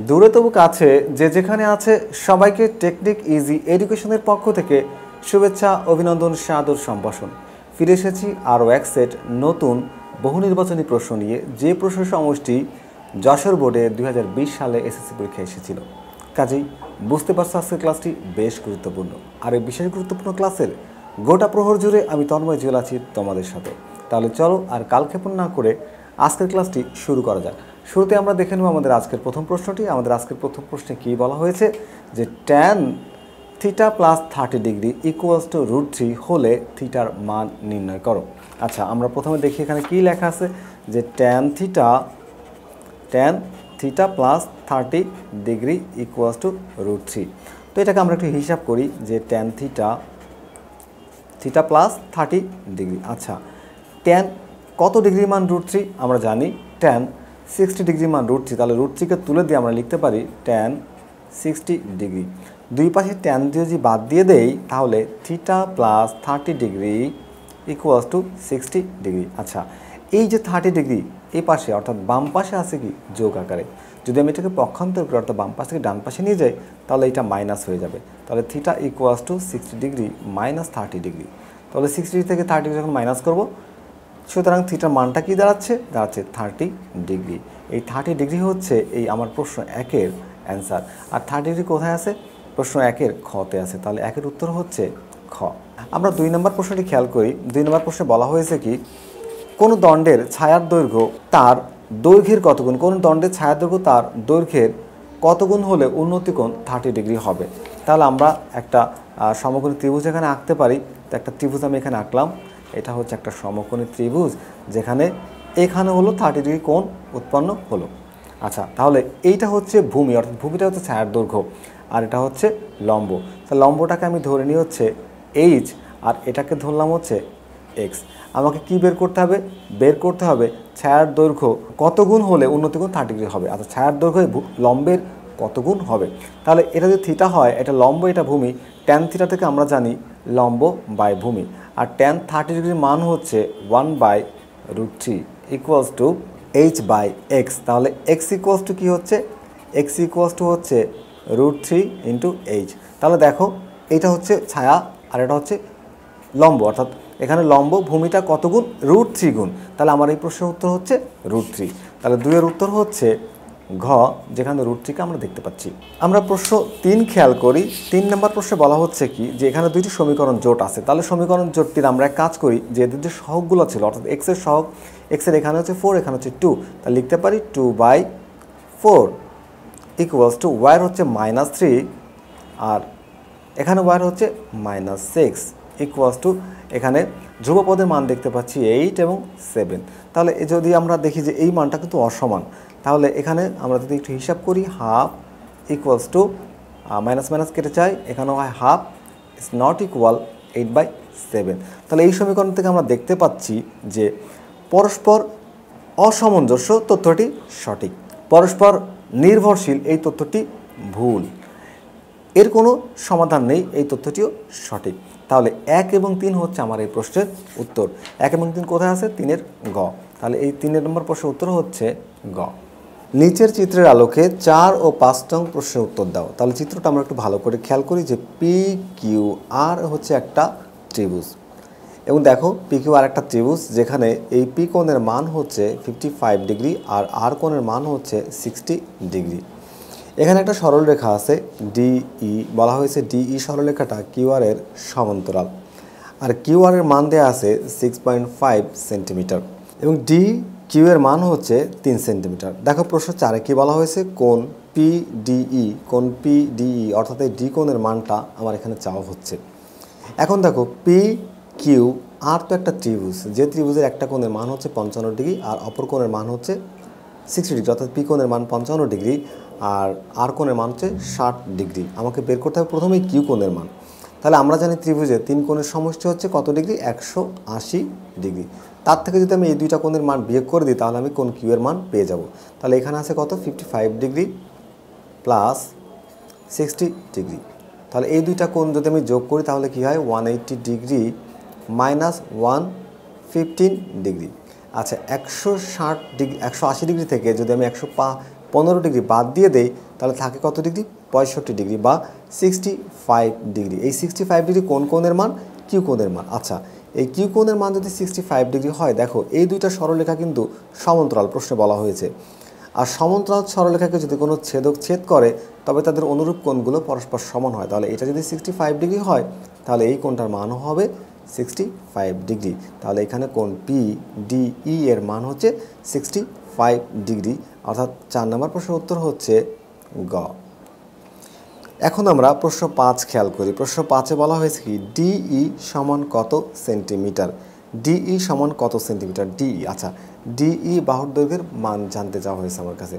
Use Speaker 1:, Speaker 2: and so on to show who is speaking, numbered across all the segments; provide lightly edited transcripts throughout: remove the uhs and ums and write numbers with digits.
Speaker 1: দূরে তবু কাছে যে যেখানে আছে সবাইকে টেকনিক ইজি এডুকেশনের পক্ষ থেকে শুভেচ্ছা, অভিনন্দন, সাদর সম্ভাষণ। ফিরে এসেছি আরও এক সেট নতুন বহু নির্বাচনী প্রশ্ন নিয়ে, যে প্রশ্ন সমষ্টি যশোর বোর্ডে 2020 সালে এসএসসি পরীক্ষা এসেছিল। কাজেই বুঝতে পারছো আজকের ক্লাসটি বেশ গুরুত্বপূর্ণ। আর এই বিশেষ গুরুত্বপূর্ণ ক্লাসের গোটা প্রহর জুড়ে আমি তন্ময় জুয়েল আছি তোমাদের সাথে। তাহলে চলো আর কালক্ষেপণ না করে আজকের ক্লাসটি শুরু করা যাক। শুরুতে আমরা দেখে নেব আমাদের আজকের প্রথম প্রশ্নটি। আমাদের আজকের প্রথম প্রশ্নে কী বলা হয়েছে যে tan theta plus 30 degree equals two √3 হলে থিটার মান নির্ণয় করো। আচ্ছা, আমরা প্রথমে দেখি এখানে কী লেখা আছে যে tan theta plus 30 degree equals two √3। তো এটাকে আমরা একটু হিসাব করি যে ট্যান থিটা প্লাস 30 ডিগ্রি। আচ্ছা, ট্যান কত ডিগ্রি মান √3 আমরা জানি, ট্যান 60 ডিগ্রি মান √3। তাহলে √3কে তুলে দিয়ে আমরা লিখতে পারি ট্যান 60 ডিগ্রি। দুই পাশে ট্যান দিয়ে যদি বাদ দিয়ে দেই তাহলে theta plus 30 degree equals to 60 degree. আচ্ছা, এই যে 30 ডিগ্রি এই পাশে অর্থাৎ বাম পাশে আছে কি যোগ আকারে। যদি আমি এটাকে পক্ষান্তর করি অর্থাৎ বাম পাশ থেকে ডান পাশে নিয়ে যাই তাহলে এটা মাইনাস হয়ে যাবে। তাহলে theta equals to 60 degree minus 30 degree. তাহলে 60 ডিগ্রি থেকে 30 ডিগ্রি যখন মাইনাস করবো, সুতরাং থিটার মানটা কি দাঁড়াচ্ছে 30 ডিগ্রি। এই 30 ডিগ্রি হচ্ছে এই আমার প্রশ্ন একের অ্যান্সার। আর 30 ডিগ্রি কোথায় আছে? প্রশ্ন একের খতে আছে। তাহলে একের উত্তর হচ্ছে খ। আমরা 2 নম্বর প্রশ্নটি খেয়াল করি। 2 নম্বর প্রশ্নে বলা হয়েছে কি কোন দণ্ডের ছায়ার দৈর্ঘ্য তার দৈর্ঘ্যের কত গুণ, কোন দণ্ডের ছায়ার দৈর্ঘ্য তার দৈর্ঘ্যের কত গুণ হলে উন্নতি কোণ 30 ডিগ্রি হবে। তাহলে আমরা একটা সমকোণী ত্রিভুজ এখানে আঁকতে পারি। তো একটা ত্রিভুজ আমি এখানে আঁকলাম। এটা হচ্ছে একটা সমকোণী ত্রিভুজ যেখানে এখানে হলো 30 ডিগ্রি কোণ উৎপন্ন হলো। আচ্ছা, তাহলে এইটা হচ্ছে ভূমি, অর্থাৎ ভূমিটা হচ্ছে ছায়ার দৈর্ঘ্য আর এটা হচ্ছে লম্ব। তো লম্বটাকে আমি ধরে নিই হচ্ছে এইচ আর এটাকে ধরলাম হচ্ছে এক্স। আমাকে কি বের করতে হবে? বের করতে হবে ছায়ার দৈর্ঘ্য কত গুণ হলে উন্নতি কোণ 30 ডিগ্রি হবে। আচ্ছা, ছায়ার দৈর্ঘ্য লম্বের কত গুণ হবে। তাহলে এটা যদি থিটা হয়, এটা লম্ব, এটা ভূমি, ট্যান থিটা থেকে আমরা জানি লম্ব বাই ভূমি। আর ট্যান 30 ডিগ্রির মান হচ্ছে 1/√3 equals to H by X. তাহলে এক্স ইকুয়ালস টু কী হচ্ছে? এক্স ইকুয়ালস টু হচ্ছে √3 ইন্টু এইচ। তাহলে দেখো এইটা হচ্ছে ছায়া আর এটা হচ্ছে লম্ব, অর্থাৎ এখানে লম্ব ভূমিটা কত গুণ? √3 গুণ। তাহলে আমার এই প্রশ্নের উত্তর হচ্ছে √3। তাহলে 2-এর উত্তর হচ্ছে ঘ, যেখানে √3কে আমরা দেখতে পাচ্ছি। আমরা প্রশ্ন 3 খেয়াল করি। 3 নম্বর প্রশ্নে বলা হচ্ছে কি যে এখানে দুইটি সমীকরণ জোট আছে। তাহলে সমীকরণ জোটটির আমরা এক কাজ করি যে এদের যে সহগগুলো ছিল অর্থাৎ এক্সের সহগ, এক্সের এখানে হচ্ছে 4, এখানে হচ্ছে 2, তাহলে লিখতে পারি 2/4 ইকুয়ালস টু ওয়ার হচ্ছে -3 আর এখানে ওয়ার হচ্ছে -6 ইকুয়ালস টু এখানে ধ্রুবপদের মান দেখতে পাচ্ছি 8 এবং 7। তাহলে যদি আমরা দেখি যে এই মানটা কিন্তু অসমান, তাহলে এখানে আমরা যদি একটু হিসাব করি half equals two minus minus কেটে চাই, এখানেও হয় হাফ ইজ নট ইকুয়াল 8/7। তাহলে এই সমীকরণ থেকে আমরা দেখতে পাচ্ছি যে পরস্পর অসামঞ্জস্য তথ্যটি সঠিক, পরস্পর নির্ভরশীল এই তথ্যটি ভুল, এর কোনো সমাধান নেই এই তথ্যটিও সঠিক। তাহলে 1 এবং 3 হচ্ছে আমার এই প্রশ্নের উত্তর। 1 এবং 3 কোথায় আছে? 3-এর গ। তাহলে এই 3 নম্বর প্রশ্নের উত্তর হচ্ছে গ। নিচের চিত্রের আলোকে 4 ও 5 নং প্রশ্নের উত্তর দাও। তাহলে চিত্রটা আমরা একটু ভালো করে খেয়াল করি যে PQR হচ্ছে একটা ত্রিভুজ এবং দেখো PQR একটা ত্রিভুজ যেখানে এই P কোণের মান হচ্ছে 55 ডিগ্রি আর R কোণের মান হচ্ছে 60 ডিগ্রি। এখানে একটা সরলরেখা আছে DE, বলা হয়েছে DE সরলরেখাটা QR এর সমান্তরাল আর QR এর মান দেওয়া আছে 6.5 সেন্টিমিটার এবং DQ এর মান হচ্ছে 3 সেন্টিমিটার। দেখো প্রশ্ন 4-এ কি বলা হয়েছে? কোণ PDE অর্থাৎ এই D কোণের মানটা আমার এখানে চাওয়া হচ্ছে। এখন দেখো PQR তো একটা ত্রিভুজ, যে ত্রিভুজের একটা কোণের মান হচ্ছে 55 ডিগ্রি আর অপর কোণের মান হচ্ছে 60 ডিগ্রি, অর্থাৎ P কোণের মান 55 ডিগ্রি আর R কোণের মান হচ্ছে 60 ডিগ্রি। আমাকে বের করতে হবে প্রথমেই Q কোণের মান। তাহলে আমরা জানি ত্রিভুজের 3 কোণের সমষ্টি হচ্ছে কত ডিগ্রি? 180 ডিগ্রি। তার থেকে যদি আমি এই দুইটা কোণের মান বিয়োগ করে দিই তাহলে আমি কোণ Q এর মান পেয়ে যাব। তাহলে এখানে আছে কত? 55 ডিগ্রি প্লাস 60 ডিগ্রি। তাহলে এই দুইটা কোণ যদি আমি যোগ করি তাহলে কি হয়? 180 ডিগ্রি মাইনাস 115 ডিগ্রি। আচ্ছা, 160 ডিগ্রি 180 ডিগ্রি থেকে যদি আমি 115 ডিগ্রি বাদ দিয়ে দেই তাহলে থাকে কত ডিগ্রি, 65 ডিগ্রি বা 65 ডিগ্রি। এই 65 ডিগ্রি কোন কোণের মান, কিউ কোণের মান। আচ্ছা, এই কিউ কোণের মান যদি 65 ডিগ্রি হয়, দেখো এই দুইটা সরলরেখা কিন্তু সমান্তরাল, প্রশ্নে বলা হয়েছে। আর সমান্তরাল সরলরেখাকে যদি কোনো ছেদক ছেদ করে তবে তাদের অনুরূপ কোণগুলো পরস্পর সমান হয়। তাহলে এটা যদি 65 ডিগ্রি হয় তাহলে এই কোণটার মানও হবে 65 ডিগ্রি। তাহলে এখানে কোণ পি ডি ই এর মান হচ্ছে 65 ডিগ্রি, অর্থাৎ 4 নম্বর প্রশ্নের উত্তর হচ্ছে গ। এখন আমরা প্রশ্ন 5 খেয়াল করি। প্রশ্ন 5-এ বলা হয়েছে কি, ডিই সমান কত সেন্টিমিটার। ডিই সমান কত সেন্টিমিটার, ডিই। আচ্ছা, ডিই বাহুর দৈর্ঘ্যের মান জানতে চাওয়া হয়েছে আমার কাছে।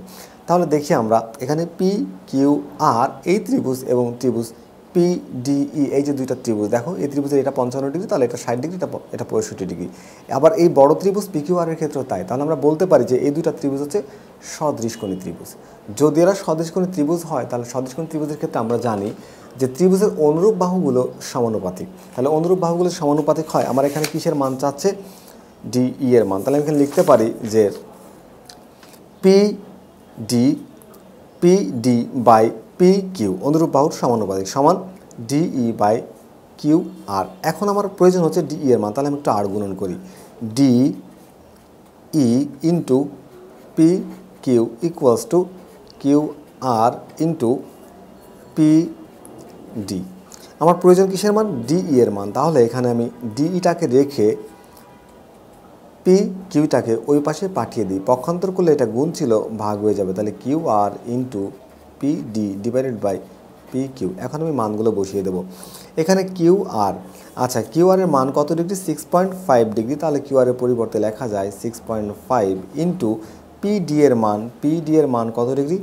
Speaker 1: তাহলে দেখি আমরা এখানে পি কিউ আর এই ত্রিভুজ এবং ত্রিভুজ পি ডিই, এই যে দুইটা ত্রিভুজ, দেখো এই ত্রিভুজের এটা 55 ডিগ্রি, তাহলে এটা 60 ডিগ্রি, এটা 65 ডিগ্রি। আবার এই বড় ত্রিভুজ পি কিউ আর এর ক্ষেত্রেও তাই। তাহলে আমরা বলতে পারি যে এই দুইটা ত্রিভুজ হচ্ছে সদৃশকোণী ত্রিভুজ। যদি এরা সদৃশকোণী ত্রিভুজ হয় তাহলে সদৃশকোণী ত্রিভুজের ক্ষেত্রে আমরা জানি যে ত্রিভুজের অনুরূপ বাহুগুলো সমানুপাতিক। তাহলে অনুরূপ বাহুগুলো সমানুপাতিক হয়, আমার এখানে কিসের মান চাচ্ছে, ডিই এর মান। তাহলে আমি এখানে লিখতে পারি যে P D by P Q অনুরূপ বাহুর সমানুপাতিক সমান ডিই বাই কিউ আর। এখন আমার প্রয়োজন হচ্ছে ডিই এর মান, তাহলে আমি একটু আর গুণন করি। D E into P Q equals to Q R into P D. আমার প্রয়োজন কিসের মান, ডিই এর মান। তাহলে এখানে আমি ডিইটাকে রেখে পি কিউটাকে ওই পাশে পাঠিয়ে দিই, পক্ষান্তর করলে এটা গুণ ছিল ভাগ হয়ে যাবে। তাহলে Q R into P D divided by P Q. এখন আমি মানগুলো বসিয়ে দেবো এখানে। কিউ আর, আচ্ছা কিউ আর এর মান কত ডিগ্রি, 6.5 ডিগ্রি। তাহলে কিউ আর এর পরিবর্তে লেখা যায় 6.5 ইন্টু পি ডি এর মান। পি ডি এর মান কত ডিগ্রি,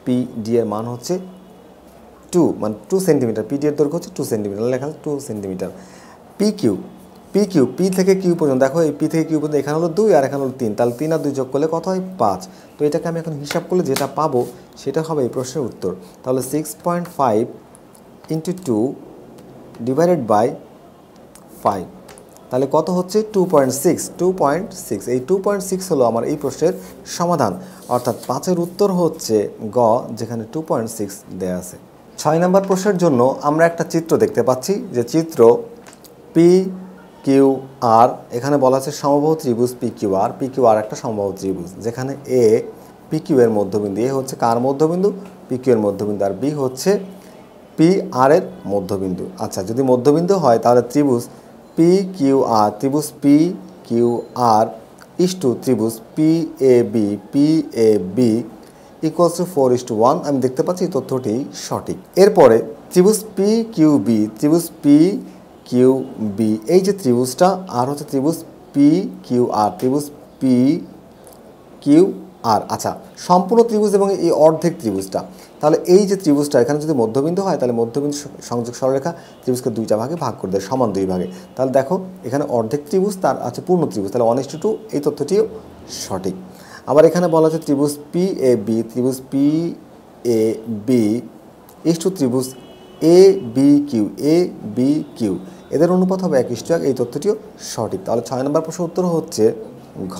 Speaker 1: পি ডি এর মান হচ্ছে 2, মানে 2 সেন্টিমিটার। পি ডি এর দৈর্ঘ্য হচ্ছে 2 সেন্টিমিটার, লেখা আছে 2 সেন্টিমিটার। পি থেকে কিউ পর্যন্ত, দেখো এই পি থেকে কিউ পর্যন্ত এখানে হলো 2 আর এখানে হলো 3, তাহলে 3 আর 2 যোগ করলে কত হয়, 5। তো এটাকে আমি এখন হিসাব করলে যেটা পাবো সেটা হবে এই প্রশ্নের উত্তর। তাহলে 6.5 ইন্টু 2 ডিভাইডেড বাই 5, তাহলে কত হচ্ছে 2.6। এই 2.6 হলো আমার এই প্রশ্নের সমাধান, অর্থাৎ 5-এর উত্তর হচ্ছে গ, যেখানে 2.6 দেয়া আছে। 6 নম্বর প্রশ্নের জন্য আমরা একটা চিত্র দেখতে পাচ্ছি, যে চিত্র পি কিউ আর, এখানে বলা আছে সমবাহু ত্রিভুজ পি কিউ আর একটা সমবাহু ত্রিভুজ, যেখানে এ পি কিউ এর মধ্যবিন্দু। এ হচ্ছে কার মধ্যবিন্দু, পি কিউ এর মধ্যবিন্দু, আর বি হচ্ছে পি আর এর মধ্যবিন্দু। আচ্ছা, যদি মধ্যবিন্দু হয় তাহলে ত্রিভুজ পি কিউ আর ইস্টু ত্রিভুজ P A B equals to 4:1। আমি দেখতে পাচ্ছি এই তথ্যটি সঠিক। এরপরে ত্রিভুজ পি কিউ বি, এই যে ত্রিভুজটা, আর হচ্ছে ত্রিভুজ পি কিউ আর। আচ্ছা, সম্পূর্ণ ত্রিভুজ এবং এই অর্ধেক ত্রিভুজটা, তাহলে এই যে ত্রিভুজটা এখানে যদি মধ্যবিন্দু হয় তাহলে মধ্যবিন্দু সংযোগ সরলরেখা ত্রিভুজকে দুইটা ভাগে ভাগ করে দেয়, সমান 2 ভাগে। তাহলে দেখো এখানে অর্ধেক ত্রিভুজ, তার আছে পূর্ণ ত্রিভুজ, তাহলে 1:2, এই তথ্যটিও সঠিক। আবার এখানে বলা হচ্ছে ত্রিভুজ পি এ বি ইস্টু ত্রিভুজ এ বি কিউ, এদের অনুপাত হবে 1:1, এই তথ্যটিও সঠিক। তাহলে 6 নম্বর প্রশ্নের উত্তর হচ্ছে ঘ।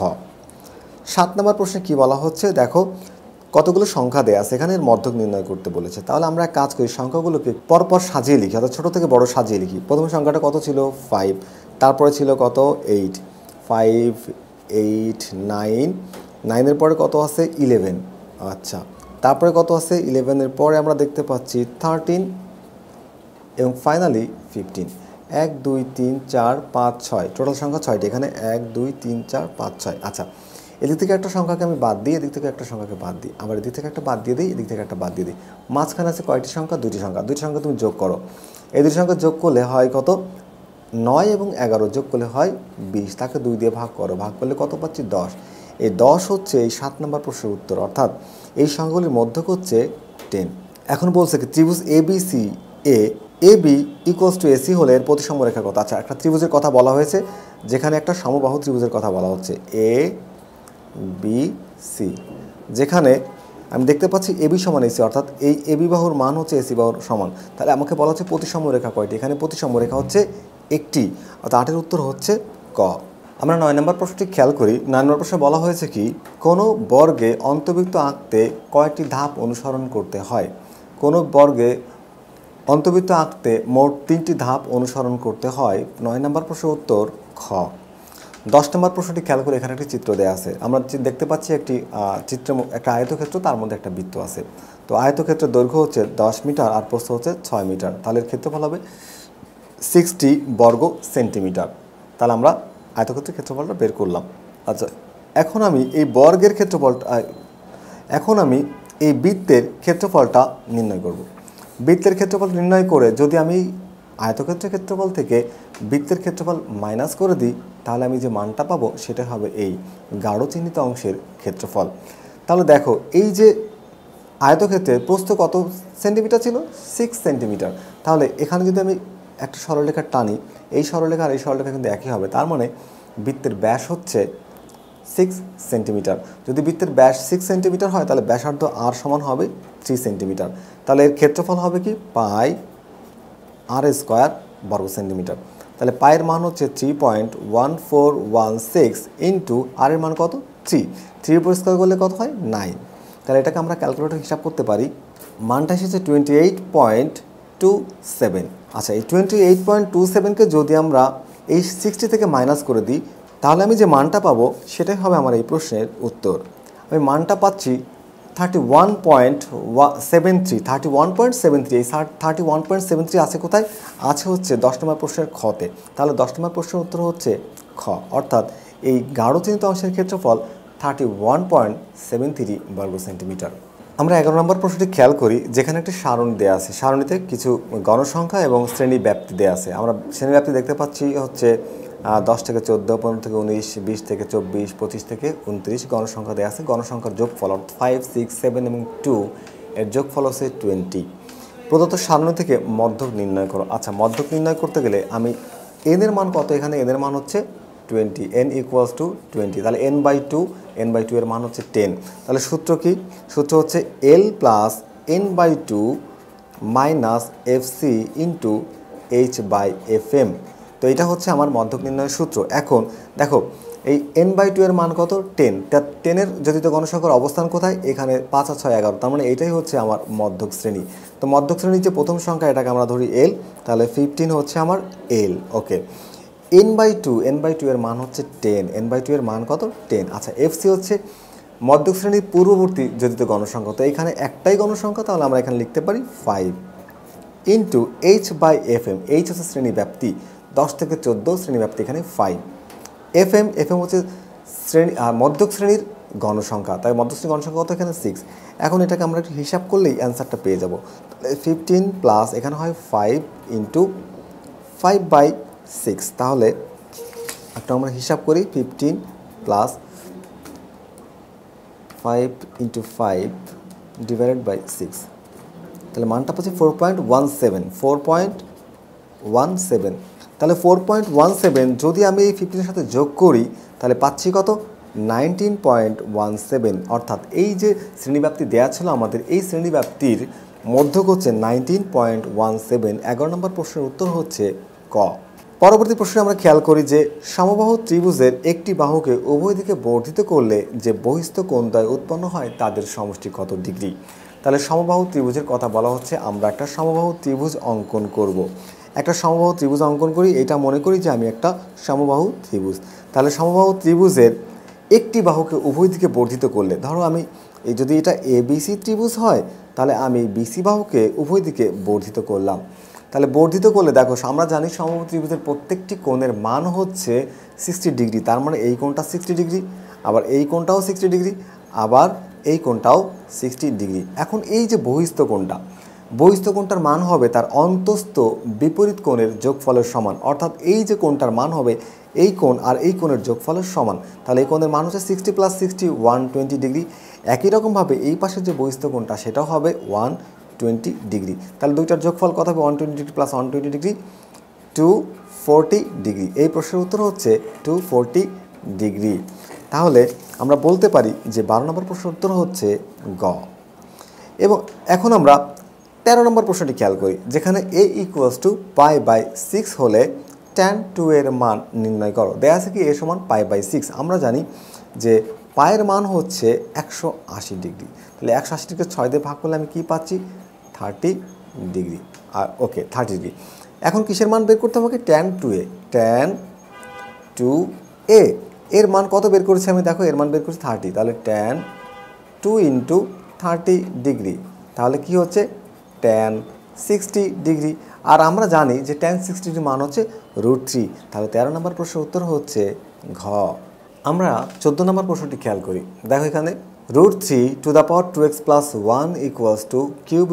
Speaker 1: 7 নম্বর প্রশ্নে কি বলা হচ্ছে, দেখো কতগুলো সংখ্যা দেয়া আছে, এখানে এর মধ্যক নির্ণয় করতে বলেছে। তাহলে আমরা এক কাজ করি, সংখ্যাগুলোকে পরপর সাজিয়ে লিখি, অর্থাৎ ছোটো থেকে বড় সাজিয়ে লিখি। প্রথমে সংখ্যাটা কত ছিল, 5, তারপরে ছিল কত, 8, 5, 8, 9 এর পরে কত আছে, 11। আচ্ছা, তারপরে কত আছে, 11-এর পরে আমরা দেখতে পাচ্ছি 13 এবং ফাইনালি 15। 1, 2, 3, 4, 5, 6, টোটাল সংখ্যা 6টি। এখানে 1, 2, 3, 4, 5, 6। আচ্ছা, এদিক থেকে একটা সংখ্যাকে আমি বাদ দিই, এদিক থেকে একটা সংখ্যাকে বাদ দিই, আবার এদিক থেকে একটা বাদ দিয়ে দিই, এদিক থেকে একটা বাদ দিয়ে দিই। মাঝখানে আছে কয়টি সংখ্যা, 2টি সংখ্যা। 2টি সংখ্যা তুমি যোগ করো, এই 2টি সংখ্যা যোগ করলে হয় কত, 9 এবং 11 যোগ করলে হয় 20, তাকে 2 দিয়ে ভাগ করো, ভাগ করলে কত পাচ্ছি, 10। এই 10 হচ্ছে এই 7 নম্বর প্রশ্নের উত্তর, অর্থাৎ এই সংখ্যাগুলির মধ্যক হচ্ছে 10। এখন বলছে কি ত্রিভুজ এ বি ইকুয়ালস টু এসি হলে এর প্রতিসম রেখা কত। আচ্ছা, একটা ত্রিভুজের কথা বলা হয়েছে, যেখানে একটা সমবাহু ত্রিভুজের কথা বলা হচ্ছে এ বি সি, যেখানে আমি দেখতে পাচ্ছি এবি সমান এসি, অর্থাৎ এই এবি বাহুর মান হচ্ছে এসি বাহুর সমান। তাহলে আমাকে বলা হচ্ছে প্রতিসম রেখা কয়টি, এখানে প্রতিসম রেখা হচ্ছে একটি, অর্থাৎ 8-এর উত্তর হচ্ছে ক। আমরা 9 নম্বর প্রশ্নটি খেয়াল করি। 9 নম্বর প্রশ্নে বলা হয়েছে কি, কোনো বর্গে অন্তর্বৃত্ত আঁকতে কয়টি ধাপ অনুসরণ করতে হয়? কোনো বর্গে অন্তর্বৃত্ত আঁকতে মোট 3টি ধাপ অনুসরণ করতে হয়। 9 নম্বর প্রশ্নের উত্তর খ। 10 নম্বর প্রশ্নটি খেয়াল করে, এখানে একটি চিত্র দেওয়া আছে। আমরা দেখতে পাচ্ছি একটি একটা আয়তক্ষেত্র, তার মধ্যে একটা বৃত্ত আছে। তো আয়তক্ষেত্রের দৈর্ঘ্য হচ্ছে 10 মিটার আর প্রস্থ হচ্ছে 6 মিটার। তাহলে এর ক্ষেত্রফল হবে 60 বর্গ সেন্টিমিটার। তাহলে আমরা আয়তক্ষেত্রের ক্ষেত্রফলটা বের করলাম। আচ্ছা, এখন আমি এই বৃত্তের ক্ষেত্রফলটা নির্ণয় করব। বৃত্তের ক্ষেত্রফল নির্ণয় করে যদি আমি আয়তক্ষেত্রের ক্ষেত্রফল থেকে বৃত্তের ক্ষেত্রফল মাইনাস করে দিই, তাহলে আমি যে মানটা পাবো সেটা হবে এই গাঢ় চিহ্নিত অংশের ক্ষেত্রফল। তাহলে দেখো, এই যে আয়তক্ষেত্রের প্রস্থ কত সেন্টিমিটার ছিল? 6 সেন্টিমিটার। তাহলে এখানে যদি আমি একটা সরলরেখা টানি, এই সরলরেখা আর এই সরলরেখা কিন্তু একই হবে। তার মানে বৃত্তের ব্যাস হচ্ছে 6 সেন্টিমিটার। যদি বৃত্তের ব্যাস 6 সেন্টিমিটার হয়, তাহলে ব্যাসার্ধ আর সমান হবে 3 সেন্টিমিটার। তাহলে এর ক্ষেত্রফল হবে কি? পাই আর স্কোয়ার বর্গ সেন্টিমিটার। তাহলে পায়ের মান হচ্ছে 3.1416 ইন্টু আর এর মান কত? 3 উপর স্কোয়ার করলে কত হয়? 9। তাহলে এটাকে আমরা ক্যালকুলেটর হিসাব করতে পারি। মানটা এসেছে 28.27। আচ্ছা, এই 28.27কে যদি আমরা এই 60 থেকে মাইনাস করে দিই, তাহলে আমি যে মানটা পাবো সেটাই হবে আমার এই প্রশ্নের উত্তর। আমি মানটা পাচ্ছি 31.73। এই 31.73 আছে কোথায়? আছে হচ্ছে 10 নম্বর প্রশ্নের খতে। তাহলে 10 নম্বর প্রশ্নের উত্তর হচ্ছে খ, অর্থাৎ এই গাঢ় চিহ্নিত অংশের ক্ষেত্রফল 31.73 বর্গ সেন্টিমিটার। আমরা 11 নম্বর প্রশ্নটি খেয়াল করি, যেখানে একটি সারণী দেওয়া আছে। সারণীতে কিছু গণসংখ্যা এবং শ্রেণী ব্যাপ্তি দেওয়া আছে। আমরা শ্রেণী ব্যাপ্তি দেখতে পাচ্ছি হচ্ছে 10 থেকে 14, 15 থেকে 19, 20 থেকে 24, 25 থেকে 29 গণসংখ্যা দেওয়া আছে। গণসংখ্যার যোগফল 5, 6, 7 এবং 2 এর যোগফল হচ্ছে 20। প্রদত্ত সারণী থেকে মধ্যক নির্ণয় করো। আচ্ছা, মধ্যক নির্ণয় করতে গেলে আমি এন এর মান কত? এখানে এন এর মান হচ্ছে 20, n ইকুয়ালস টু 20। তাহলে n/2 এর মান হচ্ছে 10। তাহলে সূত্র কি? সূত্র হচ্ছে l plus n/2 minus fc into h/fm। তো এটা হচ্ছে আমার মধ্যক নির্ণয়ের সূত্র। এখন দেখো, এই n/2 এর মান কত? 10। 10-এর যদি তো গণসংখ্যার অবস্থান কোথায়? এখানে 5 আর 6 11। তার মানে এটাই হচ্ছে আমার মধ্যক শ্রেণী। তো মধ্যক শ্রেণীর যে প্রথম সংখ্যা, এটাকে আমরা ধরি l। তাহলে 15 হচ্ছে আমার l। ওকে, n/2 এর মান হচ্ছে 10। n/2 এর মান কত? 10। আচ্ছা, fc হচ্ছে মধ্যক শ্রেণীর পূর্ববর্তী যোজিত গণসংখ্যা। তো এখানে একটাই গণসংখ্যা, তাহলে আমরা এখানে লিখতে পারি 5 ইন্টু h/fm। h হচ্ছে শ্রেণী ব্যাপ্তি, 10 থেকে 14 শ্রেণী ব্যাপ্তি, এখানে 5। fm হচ্ছে মধ্যক শ্রেণীর গণসংখ্যা, তাই মধ্যক শ্রেণীর গণসংখ্যা কত? এখানে 6। এখন এটাকে আমরা একটু হিসাব করলেই অ্যান্সারটা পেয়ে যাব। তাহলে 15 প্লাস এখানে হয় 5 ইন্টু 5/6। তাহলে একটা আমরা হিসাব করি, 15 প্লাস 5 ইন্টু 5 ডিভাইডেড বাই 6। তাহলে মানটা পাচ্ছি 4.17। তাহলে 4.17 যদি আমি এই 15-এর সাথে যোগ করি, তাহলে পাচ্ছি কত? 19.17। অর্থাৎ এই যে শ্রেণীব্যাপ্তি দেওয়া ছিল আমাদের, এই শ্রেণীব্যাপ্তির মধ্যক হচ্ছে 19.17। 11 নম্বর প্রশ্নের উত্তর হচ্ছে ক। পরবর্তী প্রশ্নে আমরা খেয়াল করি যে সমবাহু ত্রিভুজের একটি বাহুকে উভয় দিকে বর্ধিত করলে যে বহিস্থ কোণদ্বয় উৎপন্ন হয় তাদের সমষ্টি কত ডিগ্রি? তাহলে সমবাহু ত্রিভুজের কথা বলা হচ্ছে। আমরা একটা সমবাহু ত্রিভুজ অঙ্কন করব। একটা সমবাহু ত্রিভুজ অঙ্কন করি, এটা মনে করি যে আমি একটা সমবাহু ত্রিভুজ। তাহলে সমবাহু ত্রিভুজের একটি বাহুকে উভয় দিকে বর্ধিত করলে, ধরো আমি যদি এটা ABC ত্রিভুজ হয়, তাহলে আমি BC বাহুকে উভয় দিকে বর্ধিত করলাম। তাহলে বর্ধিত করলে দেখো, আমরা জানি সমবাহু ত্রিভুজের প্রত্যেকটি কোণের মান হচ্ছে 60 ডিগ্রি। তার মানে এই কোণটা 60 ডিগ্রি, আবার এই কোণটাও 60 ডিগ্রি, আবার এই কোণটাও 60 ডিগ্রি। এখন এই যে বহিস্থ কোণটার মান হবে তার অন্তস্থ বিপরীত কোণের যোগফলের সমান। অর্থাৎ এই যে কোণটার মান হবে, এই কোণ আর এই কোণের যোগফলের সমান। তাহলে এই কোণের মান হচ্ছে 60 প্লাস 60 120 ডিগ্রি। একই রকমভাবে এই পাশের যে বহিস্থ কোণটা, সেটাও হবে 120 ডিগ্রি। তাহলে দুইটার যোগফল কত হবে? 120 ডিগ্রি প্লাস 120 ডিগ্রি 240 ডিগ্রি। এই প্রশ্নের উত্তর হচ্ছে 240 ডিগ্রি। তাহলে আমরা বলতে পারি যে 12 নম্বর প্রশ্নের উত্তর হচ্ছে গ। এবং এখন আমরা 13 নম্বর প্রশ্নটি খেয়াল করি, যেখানে a = π/6 হলে tan 2 এর মান নির্ণয় করো। দেয়া আছে কি a সমান π/6। আমরা জানি যে পায়ের মান হচ্ছে 180 ডিগ্রি, তাহলে 180 ডিগ্রি 6 দিয়ে ভাগ করলে আমি কি পাচ্ছি 30 ডিগ্রি। আর ওকে 30 ডিগ্রি। এখন কিসের মান বের করতে হবে? tan 2a, tan 2a এর মান কত বের করেছি আমি? দেখো এর মান বের করেছি 30, তাহলে tan 2 ইন্টু 30 ডিগ্রি, তাহলে কি হচ্ছে tan 60 ডিগ্রি। আর আমরা জানি যে tan 60 ডিগ্রির মান হচ্ছে √3, তাহলে 13 নম্বর প্রশ্নের উত্তর হচ্ছে ঘ। আমরা 14 নম্বর প্রশ্নটি খেয়াল করি। দেখো এখানে √3 to the power 2x plus 1 equals to cube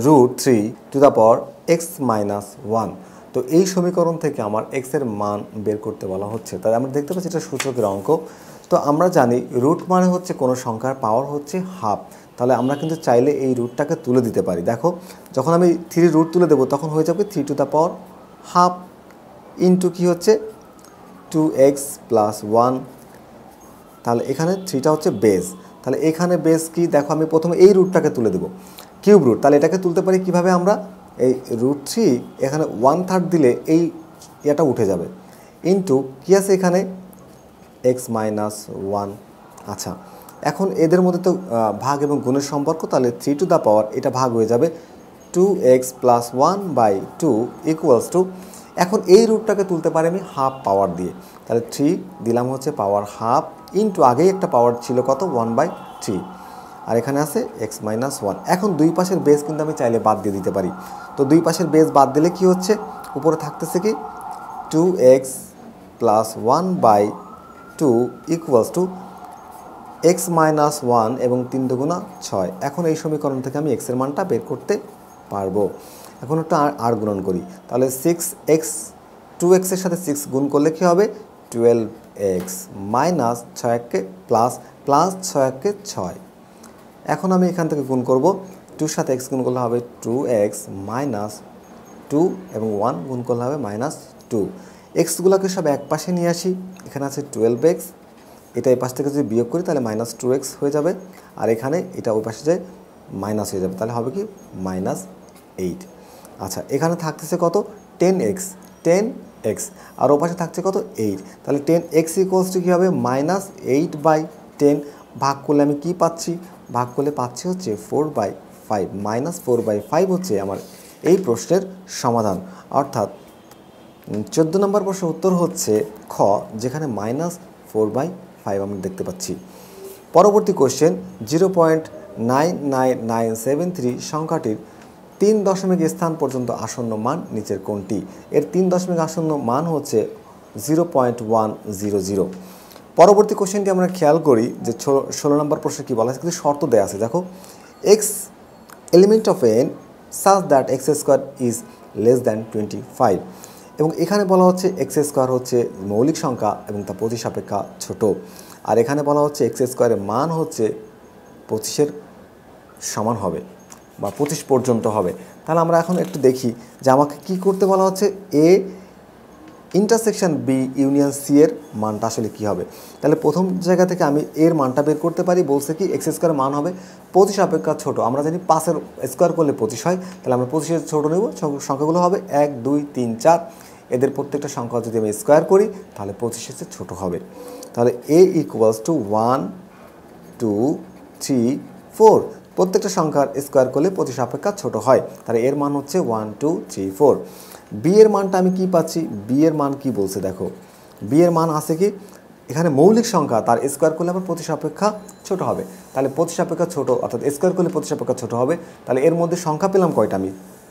Speaker 1: √3 to the power x minus 1। তো এই সমীকরণ থেকে আমার x এর মান বের করতে বলা হচ্ছে। তাই আমরা দেখতে পাচ্ছি এটা সূচকের অঙ্ক। তো আমরা জানি রুট মানে হচ্ছে কোনো সংখ্যার পাওয়ার হচ্ছে হাফ, তাহলে আমরা কিন্তু চাইলে এই রুটটাকে তুলে দিতে পারি। দেখো যখন আমি 3 রুট তুলে দেবো তখন হয়ে যাবে 3 to the power half into কি হচ্ছে 2x প্লাস 1, তাহলে এখানে 3টা হচ্ছে বেস, তাহলে এখানে বেস কি? দেখো আমি প্রথমে এই রুটটাকে তুলে দেবো কিউব রুট, তাহলে এটাকে তুলতে পারি কিভাবে? আমরা এই √3 এখানে 1/3 দিলে এই এটা উঠে যাবে ইন্টু কি আছে এখানে x মাইনাস 1। আচ্ছা এখন এদের মধ্যে তো ভাগ এবং গুণের সম্পর্ক, তাহলে 3 টু দ্য পাওয়ার এটা ভাগ হয়ে যাবে 2x প্লাস 1/2 ইকুয়ালস টু, এখন এই রুটটাকে তুলতে পারি আমি হাফ পাওয়ার দিয়ে, তাহলে 3 দিলাম হচ্ছে পাওয়ার হাফ ইন্টু আগেই একটা পাওয়ার ছিল কত 1/3, আর এখানে আছে x মাইনাস 1। এখন দুই পাশের বেস কিন্তু আমি চাইলে বাদ দিয়ে দিতে পারি। তো দুই পাশের বেস বাদ দিলে কি হচ্ছে? উপরে থাকতেছে কি 2x plus 1/2 equals to x minus 1 এবং 3 দুগুণা 6। এখন এই সমীকরণ থেকে আমি x এর মানটা বের করতে পারবো। এখন একটু আর গুণন করি, তাহলে 6x 2x এর সাথে 6 গুণ করলে কি হবে 12x মাইনাস 6কে প্লাস 6কে 6। এখন আমি এখান থেকে গুণ করব, 2 সাথে x গুণ করলে হবে 2x মাইনাস 2 এবং 1 গুণ করলে হবে -2। এক্সগুলোকে সব এক পাশে নিয়ে আসি, এখানে আছে 12x, এটা এই পাশ থেকে যদি বিয়োগ করি তাহলে -2x হয়ে যাবে, আর এখানে এটা ওই পাশে যায় মাইনাস হয়ে যাবে, তাহলে হবে কি -8। আচ্ছা এখানে থাকতেছে কত 10x আর ও পাশে থাকছে কত 8, তাহলে 10x ইকুয়ালস টু কী হবে -8/10। ভাগ করলে আমি কি পাচ্ছি? ভাগ করলে পাচ্ছি হচ্ছে 4/5, -4/5 হচ্ছে আমার এই প্রশ্নের সমাধান। অর্থাৎ 14 নম্বর প্রশ্নের উত্তর হচ্ছে খ, যেখানে -4/5 আমরা দেখতে পাচ্ছি। পরবর্তী কোশ্চেন 0.99973 সংখ্যাটির 3 দশমিক স্থান পর্যন্ত আসন্ন মান নিচের কোনটি? এর 3 দশমিক আসন্ন মান হচ্ছে 0.100। পরবর্তী কোশ্চেনটি আমরা খেয়াল করি যে 16 নম্বর প্রশ্নে কী বলা আছে, কিন্তু শর্ত দেওয়া আছে। দেখো x element of n such that x square is less than 25, এবং এখানে বলা হচ্ছে x স্কোয়ার হচ্ছে মৌলিক সংখ্যা এবং তা 25 অপেক্ষা ছোট, আর এখানে বলা হচ্ছে x স্কোয়ারের মান হচ্ছে 25-এর সমান হবে বা 25 পর্যন্ত হবে। তাহলে আমরা এখন একটু দেখি যে আমাকে কি করতে বলা হচ্ছে, a intersection B union C এর মানটা আসলে কী হবে। তাহলে প্রথম জায়গা থেকে আমি এর মানটা বের করতে পারি, বলছে কি x স্কোয়ারের মান হবে 25 অপেক্ষা ছোট। আমরা জানি 5-এর স্কোয়ার করলে 25 হয়, তাহলে আমরা 25-এর ছোটো নেব। সংখ্যাগুলো হবে 1 2 3 4, এদের প্রত্যেকটা সংখ্যা যদি আমি স্কোয়ার করি তাহলে 25-এর চেয়ে ছোটো হবে। তাহলে a ইকুয়ালস টু 1 2 3 4, প্রত্যেকটা সংখ্যার স্কোয়ার করলে 25 অপেক্ষা ছোট হয়, তাহলে এর মান হচ্ছে 1 2 3 4। বি এর মানটা আমি কি পাচ্ছি? বি এর মান কি বলছে দেখো, বি এর মান আছে কি এখানে মৌলিক সংখ্যা, তার স্কোয়ার করলে আবার 25 অপেক্ষা ছোট হবে, তাহলে 25 অপেক্ষা ছোট অর্থাৎ স্কোয়ার করলে 25 অপেক্ষা ছোট হবে। তাহলে এর মধ্যে সংখ্যা পেলাম কয়টা? আমি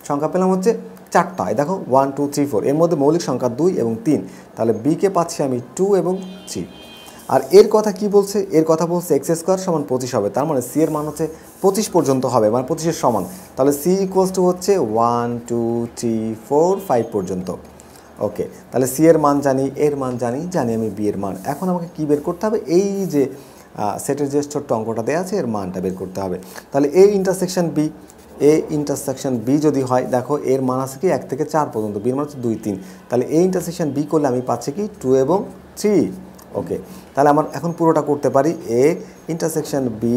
Speaker 1: সংখ্যা পেলাম হচ্ছে 4টা। দেখো 1 2 3 4, এর মধ্যে মৌলিক সংখ্যা 2 এবং 3, তাহলে বিকে পাচ্ছি আমি 2 এবং 3। আর এর কথা কি বলছে? এর কথা বলছে x স্কোয়ার সমান 25 হবে, তার মানে সি এর মান হচ্ছে 25 পর্যন্ত হবে, মানে 25-এর সমান। তাহলে সি ইকুয়ালস টু হচ্ছে 1 2 3 4 5 পর্যন্ত। ওকে, তাহলে সি এর মান জানি, এর মান জানি, জানি আমি বি এর মান। এখন আমাকে কি বের করতে হবে? এই যে সেটের যে ছোট্ট অঙ্কটা দেওয়া আছে এর মানটা বের করতে হবে। তাহলে এ ইন্টারসেকশন বি যদি হয়, দেখো এর মান আছে কি 1 থেকে 4 পর্যন্ত, বির মান হচ্ছে 2 3, তাহলে এ ইন্টারসেকশন বি করলে আমি পাচ্ছি কি 2 এবং 3। ওকে, তাহলে আমার এখন পুরোটা করতে পারি A intersection B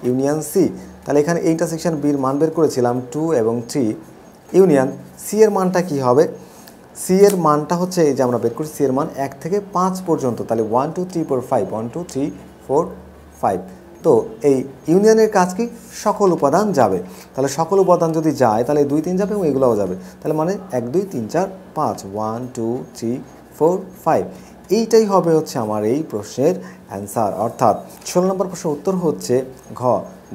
Speaker 1: union C. তাহলে এখানে এ ইন্টারসেকশন বির মান বের করেছিলাম 2 এবং 3 ইউনিয়ন সি এর মানটা কি হবে? সি এর মানটা হচ্ছে এই যে আমরা বের করি সি এর মান 1 থেকে 5 পর্যন্ত, তাহলে 1 2 3 4 5, 1 2 3 4 5। তো এই ইউনিয়নের কাজ কি, সকল উপাদান যাবে, তাহলে সকল উপাদান যদি যায় তাহলে 2 3 যাবে এবং এগুলোও যাবে, তাহলে মানে 1 2 3 4 5, 1 2 3 4 5। এইটাই হবে হচ্ছে আমার এই প্রশ্নের অ্যান্সার, অর্থাৎ 16 নম্বর প্রশ্নের উত্তর হচ্ছে ঘ,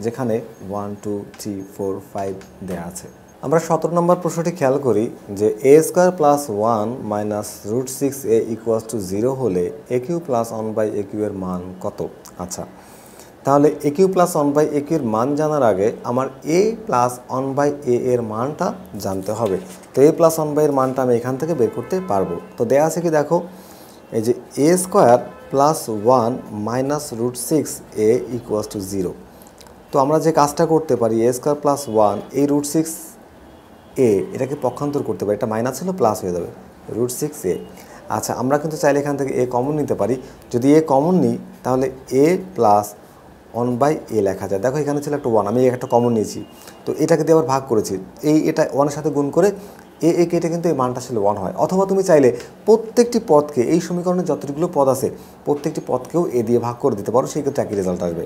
Speaker 1: যেখানে 1 2 3 4 5 দেওয়া আছে। আমরা 17 নম্বর প্রশ্নটি খেয়াল করি যে এ square plus 1 minus root 6 A equals to 0 হলে A cube plus 1 by A cube এর মান কত? আচ্ছা, তাহলে A cube plus 1 by A cube এর মান জানার আগে আমার এ প্লাস 1 বাই এ এর মানটা জানতে হবে। তো এ প্লাস 1 বাই এর মানটা আমি এখান থেকে বের করতে পারবো। তো দেয়া আছে কি দেখো, এই যে এ square plus 1 minus root 6 A equals to 0। তো আমরা যে কাজটা করতে পারি, এ স্কোয়ার প্লাস 1 এই রুট 6 এ এটাকে পক্ষান্তর করতে পারি, এটা মাইনাস হলো প্লাস হয়ে যাবে রুট 6 এ। আচ্ছা, আমরা কিন্তু চাইলে এখান থেকে এ কমন নিতে পারি। যদি এ কমন নিই তাহলে এ প্লাস 1 বাই এ লেখা যায়। দেখো এখানে ছিল একটা 1, আমি একটা কমন নিয়েছি, তো এটাকে দিয়ে আবার ভাগ করেছি, এটা 1 এর সাথে গুণ করে এ কেটে কিন্তু এই মানটা ছিল 1 হয়। অথবা তুমি চাইলে প্রত্যেকটি পদকে, এই সমীকরণে যতগুলো পদ আছে প্রত্যেকটি পদকেও এ দিয়ে ভাগ করে দিতে পারো, সেই ক্ষেত্রে একই রেজাল্ট আসবে।